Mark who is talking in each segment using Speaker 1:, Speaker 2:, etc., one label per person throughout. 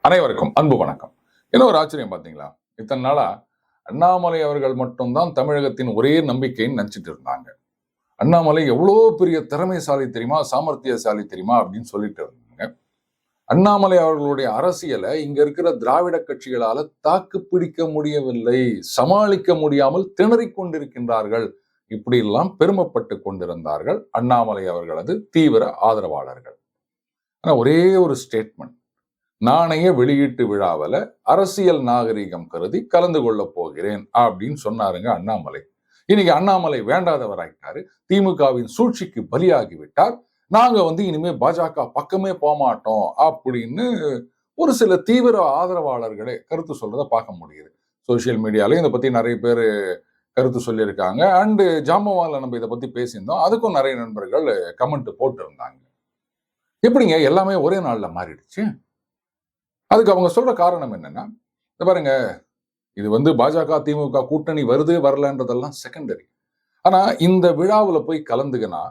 Speaker 1: அனைவருக்கும் அன்பு வணக்கம். என்ன ஒரு ஆச்சரியம் பாத்தீங்களா? இத்தனை நாளா அண்ணாமலை அவர்கள் மட்டும்தான் தமிழகத்தின் ஒரே நம்பிக்கைன்னு நினைச்சிட்டு இருந்தாங்க. அண்ணாமலை எவ்வளோ பெரிய திறமைசாலி தெரியுமா, சாமர்த்தியசாலி தெரியுமா அப்படின்னு சொல்லிட்டு இருந்தாங்க. அண்ணாமலை அவர்களுடைய அரசியலை இங்க இருக்கிற திராவிட கட்சிகளால தாக்கு பிடிக்க முடியவில்லை, சமாளிக்க முடியாமல் திணறிக் கொண்டிருக்கின்றார்கள். இப்படி எல்லாம் பெருமைப்பட்டு கொண்டிருந்தார்கள் அண்ணாமலை அவர்களது தீவிர ஆதரவாளர்கள். ஆனா ஒரே ஒரு ஸ்டேட்மெண்ட், நாணய வெளியீட்டு விழாவில் அரசியல் நாகரிகம் கருதி கலந்து கொள்ள போகிறேன் அப்படின்னு சொன்னாருங்க அண்ணாமலை. இன்னைக்கு அண்ணாமலை வேண்டாதவராயிட்டாரு, திமுகவின் சூழ்ச்சிக்கு பலியாகி விட்டார், நாங்க இனிமே பாஜக பக்கமே போக மாட்டோம் அப்படின்னு ஒரு சில தீவிர ஆதரவாளர்களே கருத்து சொல்றதை பார்க்க முடியுது. சோசியல் மீடியாலையும் இதை பத்தி நிறைய பேர் கருத்து சொல்லியிருக்காங்க. அண்டு ஜாம்பவான்ல நம்ம இதை பத்தி பேசியிருந்தோம், அதுக்கும் நிறைய நண்பர்கள் கமெண்ட் போட்டு இருந்தாங்க. எப்படிங்க எல்லாமே ஒரே நாள்ல மாறிடுச்சு? அதுக்கு அவங்க சொல்ற காரணம் என்னன்னா, பாருங்க, இது பாஜக திமுக கூட்டணி வருது வரலன்றதெல்லாம் செகண்டரி. ஆனா இந்த விழாவில் போய் கலந்துக்கினா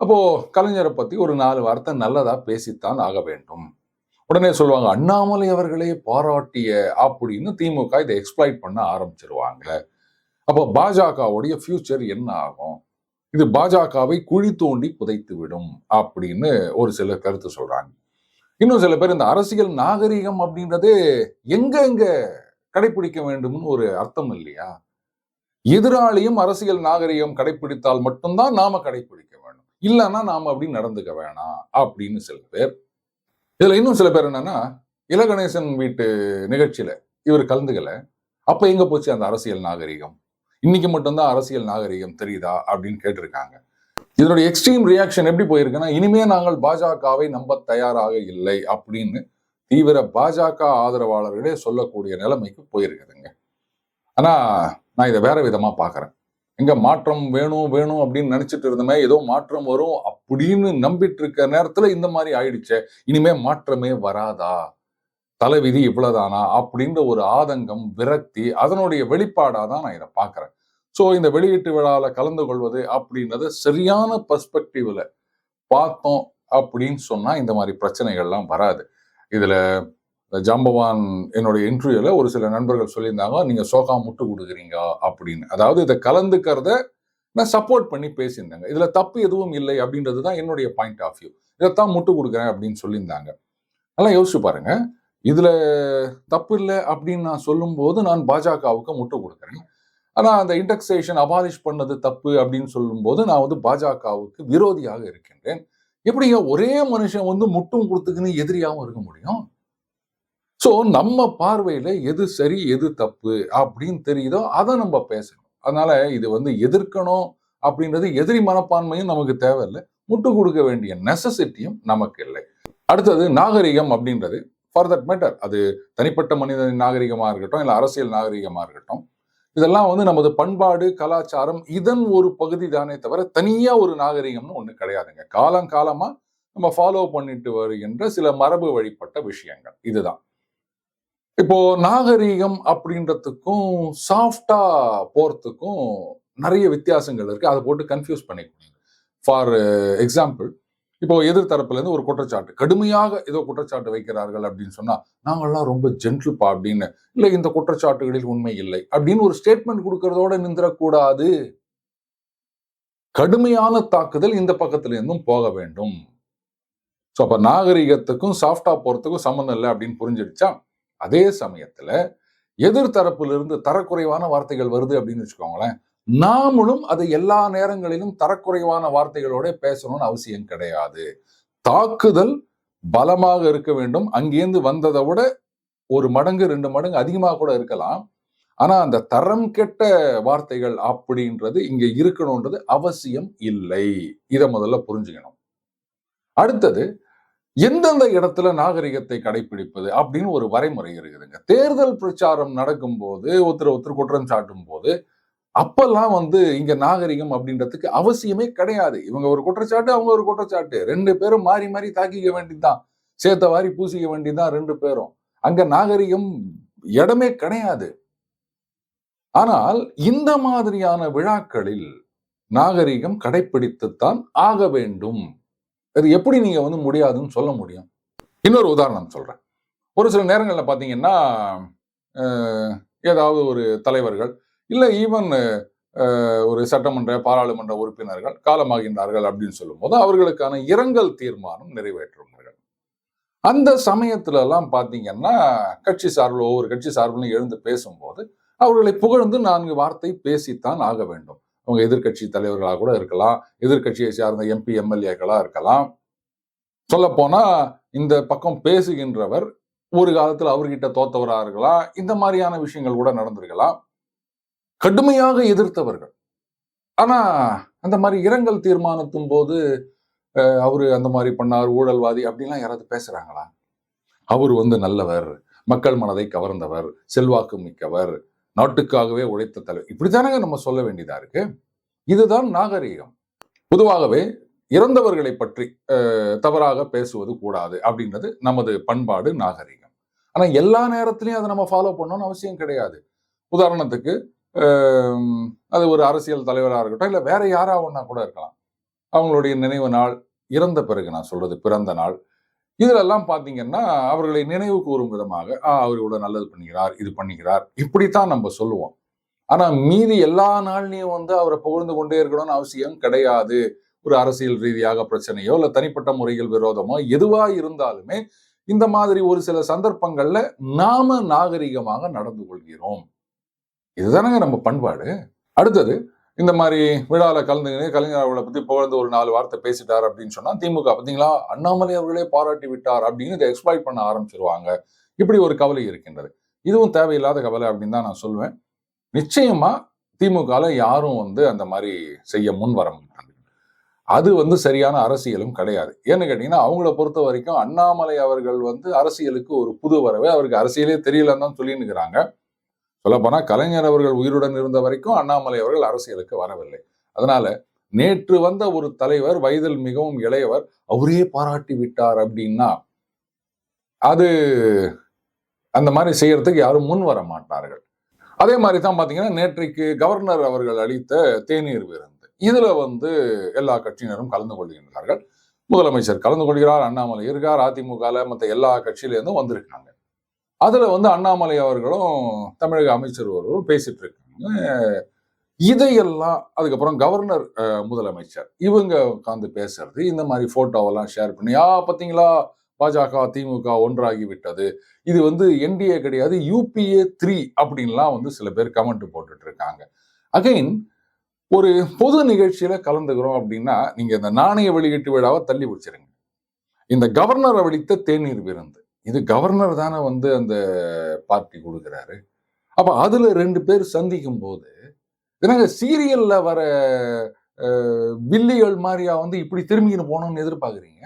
Speaker 1: அப்போ கலைஞரை பத்தி ஒரு 4 வார்த்தை நல்லதா பேசித்தான் ஆக வேண்டும். உடனே சொல்லுவாங்க அண்ணாமலை அவர்களே பாராட்டிய அப்படின்னு திமுக இதை எக்ஸ்பிளைட் பண்ண ஆரம்பிச்சிருவாங்க. அப்போ பாஜகவுடைய ஃபியூச்சர் என்ன ஆகும்? இது பாஜகவை குழி தோண்டி புதைத்து விடும் அப்படின்னு ஒரு சிலர் கருத்து சொல்றாங்க. இன்னும் சில பேர் இந்த அரசியல் நாகரிகம் அப்படின்றது எங்க கடைபிடிக்க வேண்டும்னு ஒரு அர்த்தம் இல்லையா? எதிராளியும் அரசியல் நாகரிகம் கடைபிடித்தால் மட்டும்தான் நாம கடைபிடிக்க வேண்டும், இல்லைன்னா நாம அப்படி நடந்துக்க வேணாம் அப்படின்னு சில பேர். இதுல இன்னும் சில பேர் என்னன்னா, இலகணேசன் வீட்டு நிகழ்ச்சியில இவர் கலந்துக்கல, அப்ப எங்க போச்சு அந்த அரசியல் நாகரிகம்? இன்னைக்கு மட்டும்தான் அரசியல் நாகரிகம் தெரியுதா அப்படின்னு கேட்டிருக்காங்க. இதனுடைய எக்ஸ்ட்ரீம் ரியாக்ஷன் எப்படி போயிருக்குன்னா, இனிமே நாங்கள் பாஜகவை நம்ப தயாராக இல்லை அப்படின்னு தீவிர பாஜக ஆதரவாளர்களே சொல்லக்கூடிய நிலைமைக்கு போயிருக்குதுங்க. ஆனா நான் இதை வேற விதமா பாக்குறேன். எங்க மாற்றம் வேணும் வேணும் அப்படின்னு நினைச்சிட்டு இருந்தமே, ஏதோ மாற்றம் வரும் அப்படின்னு நம்பிட்டு இருக்க நேரத்துல இந்த மாதிரி ஆயிடுச்சே, இனிமே மாற்றமே வராதா, தலைவிதி இவ்வளவுதானா அப்படின்ற ஒரு ஆதங்கம், விரக்தி, அதனுடைய வெளிப்பாடாதான் நான் இதை பாக்குறேன். ஸோ இந்த வெளியீட்டு விழாவில் கலந்து கொள்வது அப்படின்றத சரியான பெர்ஸ்பெக்டிவ்ல பார்த்தோம் அப்படின்னு சொன்னா இந்த மாதிரி பிரச்சனைகள்லாம் வராது. இதுல ஜாம்பவான் என்னுடைய இன்டர்வியூல ஒரு சில நண்பர்கள் சொல்லியிருந்தாங்க, நீங்க சோகா முட்டு கொடுக்குறீங்க அப்படின்னு. அதாவது இதை கலந்துக்கிறத நான் சப்போர்ட் பண்ணி பேசியிருந்தாங்க. இதுல தப்பு எதுவும் இல்லை அப்படின்றது தான் என்னுடைய பாயிண்ட் ஆஃப் வியூ. இதைத்தான் முட்டு கொடுக்குறேன் அப்படின்னு சொல்லியிருந்தாங்க. நல்லா யோசிச்சு பாருங்க, இதுல தப்பு இல்லை அப்படின்னு நான் சொல்லும் போது நான் பாஜகவுக்கு முட்டு கொடுக்குறேன். ஆனா அந்த இண்டெக்ஸேஷன் அபாலிஷ் பண்ணது தப்பு அப்படின்னு சொல்லும் போது நான் பாஜகவுக்கு விரோதியாக இருக்கின்றேன். எப்படிங்க ஒரே மனுஷன் முட்டும் கொடுத்துக்குன்னு எதிரியாகவும் இருக்க முடியும்? சோ நம்ம பார்வையில எது சரி எது தப்பு அப்படின்னு தெரியுதோ அதை நம்ம பேசணும். அதனால இது எதிர்க்கணும் அப்படின்றது எதிரி மனப்பான்மையும் நமக்கு தேவையில்லை, முட்டு கொடுக்க வேண்டிய நெசசிட்டியும் நமக்கு இல்லை. அடுத்தது நாகரிகம் அப்படின்றது ஃபார் தட் மேட்டர், அது தனிப்பட்ட மனிதனின் நாகரிகமா இருக்கட்டும், இல்லை அரசியல் நாகரிகமா இருக்கட்டும், இதெல்லாம் நமது பண்பாடு கலாச்சாரம் இதன் ஒரு பகுதி தானே தவிர தனியா ஒரு நாகரிகம்னு ஒண்ணு கிடையாதுங்க. காலங்காலமா நம்ம ஃபாலோ பண்ணிட்டு வருகின்ற சில மரபு வழிபட்ட விஷயங்கள் இதுதான். இப்போ நாகரிகம் அப்படின்றதுக்கும் சாஃப்டா போறதுக்கும் நிறைய வித்தியாசங்கள் இருக்கு. அதை போட்டு கன்ஃபியூஸ் பண்ணிக்கணும். ஃபார் எக்ஸாம்பிள், இப்போ எதிர்த்தரப்புல இருந்து ஒரு குற்றச்சாட்டு, கடுமையாக ஏதோ குற்றச்சாட்டு வைக்கிறார்கள் அப்படின்னு சொன்னா, நாங்கள்லாம் ரொம்ப ஜென்டில்பா அப்படின்னு, இல்லை இந்த குற்றச்சாட்டுகளில் உண்மை இல்லை அப்படின்னு ஒரு ஸ்டேட்மெண்ட் கொடுக்கறதோட நின்றக்கூடாது. கடுமையான தாக்குதல் இந்த பக்கத்துல இருந்தும் போக வேண்டும். ஸோ அப்ப நாகரிகத்துக்கும் சாஃப்டா போறதுக்கும் சம்மந்தம் இல்லை அப்படின்னு புரிஞ்சிடுச்சா? அதே சமயத்துல எதிர்த்தரப்புல இருந்து தரக்குறைவான வார்த்தைகள் வருது அப்படின்னு வச்சுக்கோங்களேன், நாமளும் அது எல்லா நேரங்களிலும் தரக்குறைவான வார்த்தைகளோட பேசணும்னு அவசியம் கிடையாது. தாக்குதல் பலமாக இருக்க வேண்டும், அங்கேருந்து வந்ததை விட 1 மடங்கு 2 மடங்கு அதிகமாக கூட இருக்கலாம். ஆனா அந்த தரம் கெட்ட வார்த்தைகள் அப்படின்றது இங்க இருக்கணும்ன்றது அவசியம் இல்லை. இதை முதல்ல புரிஞ்சுக்கணும். அடுத்தது, எந்தெந்த இடத்துல நாகரிகத்தை கடைபிடிப்பது அப்படின்னு ஒரு வரைமுறை இருக்குதுங்க. தேர்தல் பிரச்சாரம் நடக்கும் போது ஒருத்தர் குற்றம் சாட்டும் போது அப்பெல்லாம் இங்க நாகரிகம் அப்படின்றதுக்கு அவசியமே கிடையாது. இவங்க ஒரு குற்றச்சாட்டு, அவங்க ஒரு குற்றச்சாட்டு, 2 பேரும் மாறி மாறி தாக்கிக்க வேண்டியதுதான், சேத்த வாரி பூசிக்க வேண்டியதுதான் 2 பேரும். அங்க நாகரிகம் இடமே கிடையாது. ஆனால் இந்த மாதிரியான விழாக்களில் நாகரிகம் கடைபிடித்துத்தான் ஆக வேண்டும். அது எப்படி நீங்க வந்து முடியாதுன்னு சொல்ல முடியும்? இன்னொரு உதாரணம் சொல்றேன். ஒரு சில நேரங்கள்ல பாத்தீங்கன்னா, ஏதாவது ஒரு தலைவர்கள், இல்ல ஈவன் ஒரு சட்டமன்ற, பாராளுமன்ற உறுப்பினர்கள் காலமாகின்றார்கள் அப்படின்னு சொல்லும்போது, அவர்களுக்கான இரங்கல் தீர்மானம் நிறைவேற்றுவார்கள். அந்த சமயத்துல எல்லாம் பாத்தீங்கன்னா, கட்சி சார்பில் ஒவ்வொரு கட்சி சார்பிலும் எழுந்து பேசும்போது, அவர்களை புகழ்ந்து 4 வார்த்தை பேசித்தான் ஆக வேண்டும். அவங்க எதிர்க்கட்சி தலைவர்களாக கூட இருக்கலாம், எதிர்க்கட்சியை சார்ந்த எம்பி, எம்எல்ஏக்களா இருக்கலாம். சொல்லப்போனா இந்த பக்கம் பேசுகின்றவர் ஒரு காலத்துல அவர்கிட்ட தோத்தவரா இருக்கலாம். இந்த மாதிரியான விஷயங்கள் கூட நடந்திருக்கலாம். கடுமையாக எதிர்த்தவர்கள். ஆனா, அந்த மாரி இரங்கல் தீர்மானத்தின் போது, அவரு அந்த மாரி பண்ணார், ஊழல்வாதி அப்படிலாம் யாராவது பேசுறாங்களா? அவரு வந்து நல்லவர், மக்கள் மனதை கவர்ந்தவர், செல்வாக்கு மிக்கவர், நாட்டுக்காகவே உழைத்த தலைவர். இப்படித்தானங்க நம்ம சொல்ல வேண்டியதா இருக்கு. இதுதான் நாகரீகம். பொதுவாகவே இறந்தவர்களை பற்றி தவறாக பேசுவது கூடாது அப்படின்றது நமது பண்பாடு, நாகரீகம். ஆனா எல்லா நேரத்திலையும் அதை நம்ம ஃபாலோ பண்ணணும்னு அவசியம் கிடையாது. உதாரணத்துக்கு அது ஒரு அரசியல் தலைவராக இருக்கட்டும், இல்லை வேற யாரா ஒன்னா கூட இருக்கலாம். அவங்களுடைய நினைவு நாள், இறந்த பிறகு நான் சொல்றது பிறந்த நாள், இதுலெல்லாம் பார்த்தீங்கன்னா அவர்களை நினைவு கூறும் விதமாக அவர் இவ்வளவு நல்லது பண்ணுகிறார், இது பண்ணுகிறார், இப்படித்தான் நம்ம சொல்லுவோம். ஆனா மீதி எல்லா நாள்லயும் வந்து அவரை புகழ்ந்து கொண்டே இருக்கணும்னு அவசியம் கிடையாது. ஒரு அரசியல் ரீதியாக பிரச்சனையோ இல்ல தனிப்பட்ட முறைகள் விரோதமோ எதுவா இருந்தாலுமே இந்த மாதிரி ஒரு சில சந்தர்ப்பங்கள்ல நாம நாகரிகமாக நடந்து கொள்கிறோம். இதுதானங்க நம்ம பண்பாடு. அடுத்தது இந்த மாதிரி விழால கலந்துங்க கலைஞர் அவர்களை பத்தி புகழ்ந்து ஒரு 4 வார்த்தை பேசிட்டார் அப்படின்னு சொன்னா திமுக பார்த்தீங்களா அண்ணாமலை அவர்களே பாராட்டி விட்டார் அப்படின்னு இதை எக்ஸ்ப்ளாய்ட் பண்ண ஆரம்பிச்சிருவாங்க. இப்படி ஒரு கவலை இருக்கின்றது. இதுவும் தேவையில்லாத கவலை அப்படின்னு தான் நான் சொல்லுவேன். நிச்சயமா திமுகல யாரும் வந்து அந்த மாதிரி செய்ய முன் வர மாட்டாங்க. அது வந்து சரியான அரசியலும் கிடையாது. ஏன்னு கேட்டீங்கன்னா அவங்கள பொறுத்த வரைக்கும் அண்ணாமலை அவர்கள் வந்து அரசியலுக்கு ஒரு புது வரவே, அவருக்கு அரசியலே தெரியலன்னு தான் சொல்லின்னு இருக்கிறாங்க. சொல்லப்போனா கலைஞர் அவர்கள் உயிருடன் இருந்த வரைக்கும் அண்ணாமலை அவர்கள் அரசியலுக்கு வரவில்லை. அதனால நேற்று வந்த ஒரு தலைவர் வயதில் மிகவும் இளையவர் அவரே பாராட்டி விட்டார் அப்படின்னா அது அந்த மாதிரி செய்யறதுக்கு யாரும் முன் வர மாட்டார்கள். அதே மாதிரி தான் பாத்தீங்கன்னா நேற்றைக்கு கவர்னர் அவர்கள் அளித்த தேநீர் விருந்து, இதுல வந்து எல்லா கட்சியினரும் கலந்து கொள்கின்றார்கள். முதலமைச்சர் கலந்து கொள்கிறார், அண்ணாமலை இருக்கார், அதிமுக மற்ற எல்லா கட்சியிலிருந்தும் வந்திருக்காங்க. அதுல வந்து அண்ணாமலை அவர்களும் தமிழக அமைச்சர் ஒருவரும் பேசிட்டு இருக்காங்க. இதையெல்லாம் அதுக்கப்புறம் கவர்னர், முதலமைச்சர் இவங்க உட்கார்ந்து பேசுறது, இந்த மாதிரி போட்டோவெல்லாம் ஷேர் பண்ணி பாத்தீங்களா பாஜக திமுக ஒன்றாகி விட்டது, இது வந்து என்டிஏ கிடையாது UPA 3 அப்படின்லாம் வந்து சில பேர் கமெண்ட் போட்டுட்டு இருக்காங்க. அகைன் ஒரு பொது நிகழ்ச்சியில கலந்துக்கிறோம் அப்படின்னா நீங்க இந்த நாணய வெளியீட்டு விழாவை தள்ளி வச்சிருங்க. இந்த கவர்னர் அளித்த தேநீர் விருந்து, இது கவர்னர் தானே வந்து அந்த பார்ட்டி கொடுக்கிறாரு. அப்ப அதுல 2 பேர் சந்திக்கும் போது என்னங்க சீரியல்ல வர வில்லிகள் மாதிரியா வந்து இப்படி திரும்பின்னு போகணும்னு எதிர்பார்க்குறீங்க?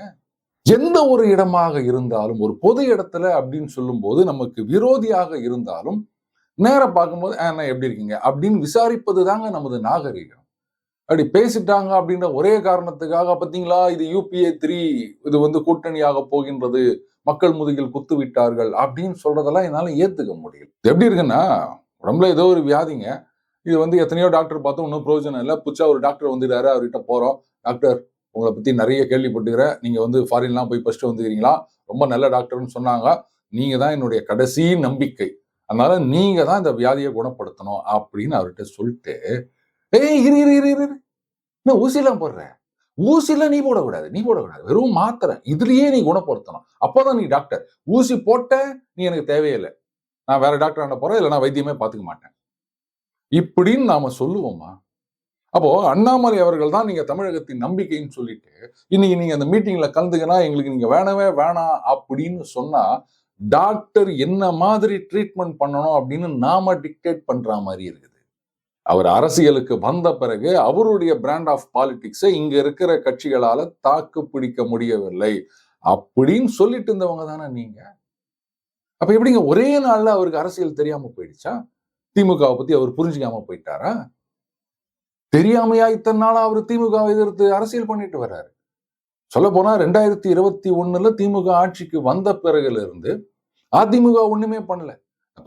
Speaker 1: எந்த ஒரு இடமாக இருந்தாலும் ஒரு பொது இடத்துல அப்படின்னு சொல்லும் போது நமக்கு விரோதியாக இருந்தாலும் நேரம் பார்க்கும்போது அண்ணா எப்படி இருக்கீங்க அப்படின்னு விசாரிப்பது தாங்க நமது நாகரிகம். அப்படி பேசிட்டாங்க அப்படின்ற ஒரே காரணத்துக்காக பார்த்தீங்களா இது UPA 3 இது வந்து கூட்டணியாக போகின்றது, மக்கள் முதுகில் குத்து விட்டார்கள் அப்படின்னு சொல்றதெல்லாம் என்னால ஏத்துக்க முடியல. எப்படி இருக்குன்னா உடம்புல ஏதோ ஒரு வியாதிங்க, இது வந்து எத்தனையோ டாக்டர் பார்த்தோம் ஒன்றும் பிரயோஜனம் இல்லை, புதுசா ஒரு டாக்டர் வந்துட்டாரு அவர்கிட்ட போறோம், டாக்டர் உங்களை பத்தி நிறைய கேள்விப்பட்டுக்கிறேன், நீங்க வந்து ஃபாரின்லாம் போய் ஃபர்ஸ்ட் வந்துக்கிறீங்களா, ரொம்ப நல்ல டாக்டர்னு சொன்னாங்க, நீங்க தான் என்னுடைய கடைசி நம்பிக்கை, அதனால நீங்க தான் இந்த வியாதியை குணப்படுத்தணும் அப்படின்னு அவர்கிட்ட சொல்லிட்டு ஏய் இரு இரு இரு இரு இன்னும் ஊசிலாம் போடுற, ஊசிலாம் நீ போடக்கூடாது, நீ போடக்கூடாது, வெறும் மாத்திரை இதுலயே நீ குணப்படுத்தணும், அப்போதான் நீ டாக்டர், ஊசி போட்ட நீ எனக்கு தேவையில்லை, நான் வேற டாக்டர் ஆண்ட போறேன், இல்லைன்னா வைத்தியமே பார்த்துக்க மாட்டேன் இப்படின்னு நாம சொல்லுவோமா? அப்போ அண்ணாமலை அவர்கள் தான் நீங்க தமிழகத்தின் நம்பிக்கைன்னு சொல்லிட்டு இன்னைக்கு நீங்க அந்த மீட்டிங்ல கலந்துக்கினா எங்களுக்கு நீங்க வேணவே வேணாம் அப்படின்னு சொன்னா டாக்டர் என்ன மாதிரி ட்ரீட்மெண்ட் பண்ணணும் அப்படின்னு நாம டிக்டேட் பண்ற மாதிரி இருக்குது. அவர் அரசியலுக்கு வந்த பிறகு அவருடைய பிராண்ட் ஆஃப் பாலிடிக்ஸை இங்க இருக்கிற கட்சிகளால தாக்கு பிடிக்க முடியவில்லை அப்படின்னு சொல்லிட்டு இருந்தவங்க தானே நீங்க. அப்ப எப்படிங்க ஒரே நாள்ல அவருக்கு அரசியல் தெரியாம போயிடுச்சா? திமுகவை பத்தி அவர் புரிஞ்சுக்காம போயிட்டாரா? தெரியாமையா இத்தனை நாளா அவர் திமுக எதிர்த்து அரசியல் பண்ணிட்டு வர்றாரு. சொல்ல போனா 2021 திமுக ஆட்சிக்கு வந்த பிறகுல இருந்து அதிமுக ஒண்ணுமே பண்ணல.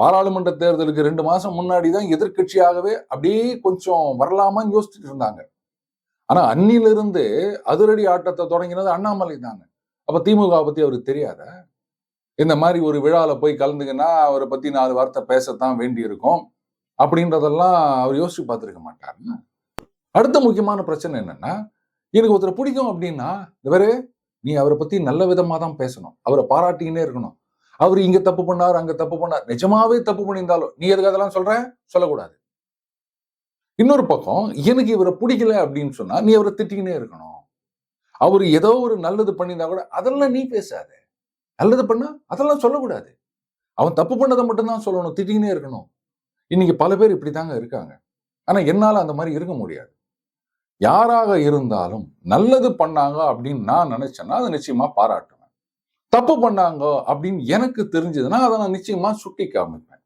Speaker 1: பாராளுமன்ற தேர்தலுக்கு 2 மாசம் முன்னாடிதான் எதிர்கட்சியாகவே அப்படியே கொஞ்சம் வரலாமான்னு யோசிச்சுட்டு இருந்தாங்க. ஆனா அன்னிலிருந்து அதிரடி ஆட்டத்தை தொடங்கினது அண்ணாமலை தாங்க. அப்ப திமுக பத்தி அவருக்கு தெரியாத? இந்த மாதிரி ஒரு விழால போய் கலந்துக்கினா அவரை பத்தி 4 வார்த்தை பேசத்தான் வேண்டி இருக்கும் அப்படின்றதெல்லாம் அவர் யோசிச்சு பார்த்திருக்க மாட்டாருன்னு. அடுத்த முக்கியமான பிரச்சனை என்னன்னா, எனக்கு ஒருத்தரை பிடிக்கும் அப்படின்னா, இவரு நீ அவரை பத்தி நல்ல விதமா தான் பேசணும். அவரை பாராட்டிக்கினே இருக்கணும். அவர் இங்க தப்பு பண்ணார், அங்க தப்பு பண்ணார். நிஜமாவே தப்பு பண்ணியிருந்தாலும் நீ எதுக்கு அதெல்லாம் சொல்ற? சொல்லக்கூடாது. இன்னொரு பக்கம் எனக்கு இவரை பிடிக்கல அப்படின்னு சொன்னா நீ அவரை திட்டிக்கினே இருக்கணும். அவர் ஏதோ ஒரு நல்லது பண்ணியிருந்தா கூட அதெல்லாம் நீ பேசாத. நல்லது பண்ணா அதெல்லாம் சொல்லக்கூடாது. அவன் தப்பு பண்ணதை மட்டும்தான் சொல்லணும், திட்டிக்கினே இருக்கணும். இன்னைக்கு பல பேர் இப்படித்தாங்க இருக்காங்க. ஆனா என்னால அந்த மாதிரி இருக்க முடியாது. யாராக இருந்தாலும் நல்லது பண்ணாங்க அப்படின்னு நான் நினைச்சேன்னா அதை நிச்சயமா பாராட்டுவேன். தப்பு பண்ணாங்க அப்படின்னு எனக்கு தெரிஞ்சதுன்னா அதை நான் நிச்சயமா சுட்டி காமிப்பேன்.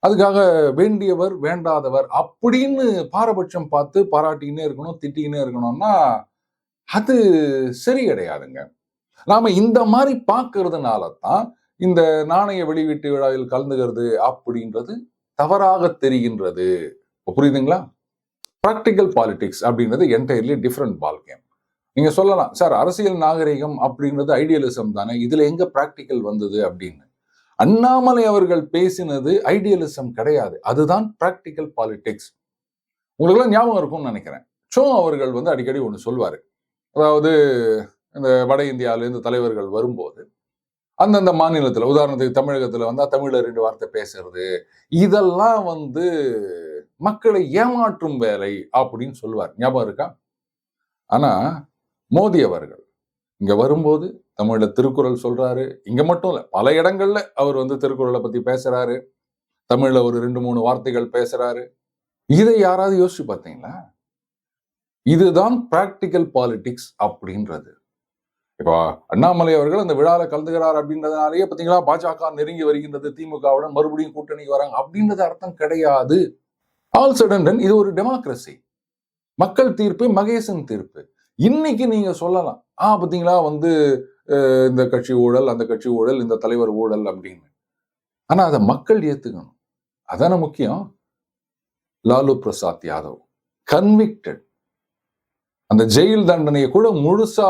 Speaker 1: அதுக்காக வேண்டியவர் வேண்டாதவர் அப்படின்னு பாரபட்சம் பார்த்து பாராட்டிக்கினே இருக்கணும், திட்டிக்கினே இருக்கணும்னா அது சரி கிடையாதுங்க. நாம இந்த மாதிரி பார்க்கறதுனால தான் இந்த நாணய வெளியீட்டு விழாவில் கலந்துகிறது அப்படின்றது தவறாக தெரிகின்றது. புரியுதுங்களா? பிராக்டிக்கல் பாலிடிக்ஸ் அப்படின்றது என்டையர்லி டிஃப்ரெண்ட் பால் கேம். நீங்க சொல்லலாம், சார் அரசியல் நாகரிகம் அப்படின்றது ஐடியலிசம் தானே, இதுல எங்க பிராக்டிக்கல் வந்தது அப்படின்னு. அண்ணாமலை அவர்கள் பேசினது ஐடியலிசம் கிடையாது, அதுதான் பிராக்டிக்கல் பாலிடிக்ஸ். உங்களுக்கு எல்லாம் ஞாபகம் இருக்கும்னு நினைக்கிறேன். சோ அவர்கள் அடிக்கடி ஒண்ணு சொல்வாரு. அதாவது இந்த வட இந்தியாவில இருந்து தலைவர்கள் வரும்போது அந்தந்த மாநிலத்துல, உதாரணத்துக்கு தமிழகத்துல வந்தா தமிழ்ல 2 வார்த்தை பேசுறது, இதெல்லாம் மக்களை ஏமாற்றும் வேலை அப்படின்னு சொல்லுவார். ஞாபகம் இருக்கா? ஆனா மோடி அவர்கள் இங்க வரும்போது தமிழ்ல திருக்குறள் சொல்றாரு. இங்க மட்டும் இல்ல, பல இடங்கள்ல அவர் திருக்குறளை பத்தி பேசுறாரு. தமிழ்ல ஒரு 2-3 வார்த்தைகள் பேசுறாரு. இதை யாராவது யோசிச்சு பார்த்தீங்களா? இதுதான் பிராக்டிக்கல் பாலிடிக்ஸ் அப்படின்றது. இப்போ அண்ணாமலை அவர்கள் அந்த விழால கலந்துகிறார் அப்படின்றதுனாலேயே பாத்தீங்களா பாஜக நெருங்கி வருகின்றது, திமுகவுடன் மறுபடியும் கூட்டணிக்கு வராங்க அப்படின்றது அர்த்தம் கிடையாது. ஆல் சடன் இது ஒரு டெமோக்ரஸி. மக்கள் தீர்ப்பு மகேசன் தீர்ப்பு. இன்னைக்கு நீங்க சொல்லலாம், பாத்தீங்களா இந்த கட்சி ஊழல், அந்த கட்சி ஊழல், இந்த தலைவர் ஊழல் அப்படின்னு. ஆனா அதை மக்கள் ஏத்துக்கணும். அதான முக்கியம். லாலு பிரசாத் யாதவ் கன்விக்டட். அந்த ஜெயில் தண்டனையை கூட முழுசா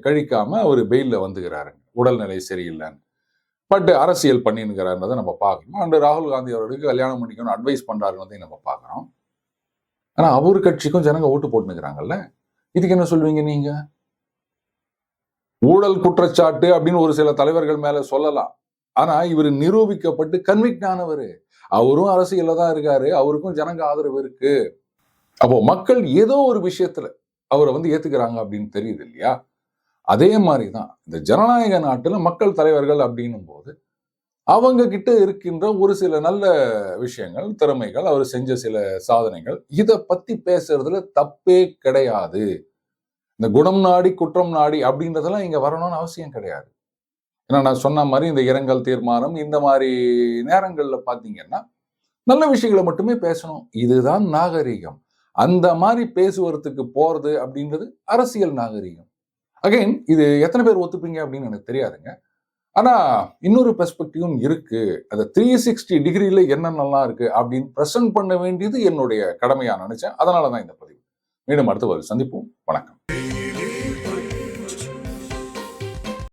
Speaker 1: கழிக்காம அவர் பெயில்ல வந்துகிறாரு, உடல்நிலை சரியில்லைன்னு. பட் அரசியல் பண்ணினுங்கிறாருன்றதை நம்ம பார்க்கணும். அண்ட் ராகுல் காந்தி அவர்களுக்கு கல்யாணம் பண்ணிக்கணும் அட்வைஸ் பண்றாருன்றதையும் நம்ம பார்க்கிறோம். ஆனா அவரு கட்சிக்கும் ஜனங்க ஓட்டு போட்டுனுக்கிறாங்கல்ல, இதுக்கு என்ன சொல்வீங்க நீங்க? ஊழல் குற்றச்சாட்டு அப்படின்னு ஒரு சில தலைவர்கள் மேல சொல்லலாம். ஆனா இவர் நிரூபிக்கப்பட்டு கன்விக்ட் ஆனவர். அவரும் அரசியல்ல தான் இருக்காரு, அவருக்கும் ஜனங்க ஆதரவு இருக்கு. அப்போ மக்கள் ஏதோ ஒரு விஷயத்துல அவரை ஏத்துக்கிறாங்க அப்படின்னு தெரியுது இல்லையா? அதே மாதிரிதான் இந்த ஜனநாயக நாட்டுல மக்கள் தலைவர்கள் அப்படின்னும் போது அவங்க கிட்ட இருக்கின்ற ஒரு சில நல்ல விஷயங்கள், திறமைகள், அவர் செஞ்ச சில சாதனைகள், இதை பத்தி பேசுறதுல தப்பே கிடையாது. இந்த குணம் நாடி குற்றம் நாடி அப்படின்றதெல்லாம் இங்க வரணும்னு அவசியம் கிடையாது. ஏன்னா நான் சொன்ன மாதிரி இந்த இரங்கல் தீர்மானம் இந்த மாதிரி நேரங்கள்ல பாத்தீங்கன்னா நல்ல விஷயங்களை மட்டுமே பேசணும். இதுதான் நாகரிகம். அந்த மாதிரி பேசுவதற்கு போறது அப்படின்றது அரசியல் நாகரிகம். அகைன் இது எத்தனை பேர் ஒத்துப்பீங்க அப்படின்னு எனக்கு தெரியாதுங்க. ஆனா இன்னொரு பெர்ஸ்பெக்டிவும் இருக்கு. அது 360 டிகிரில என்னென்னலாம் இருக்கு அப்படின்னு பிரசன்ட் பண்ண வேண்டியது என்னுடைய கடமையா நினைச்சேன். அதனாலதான் இந்த பதிவு. மீண்டும் அடுத்த பதிவு சந்திப்போம். வணக்கம்.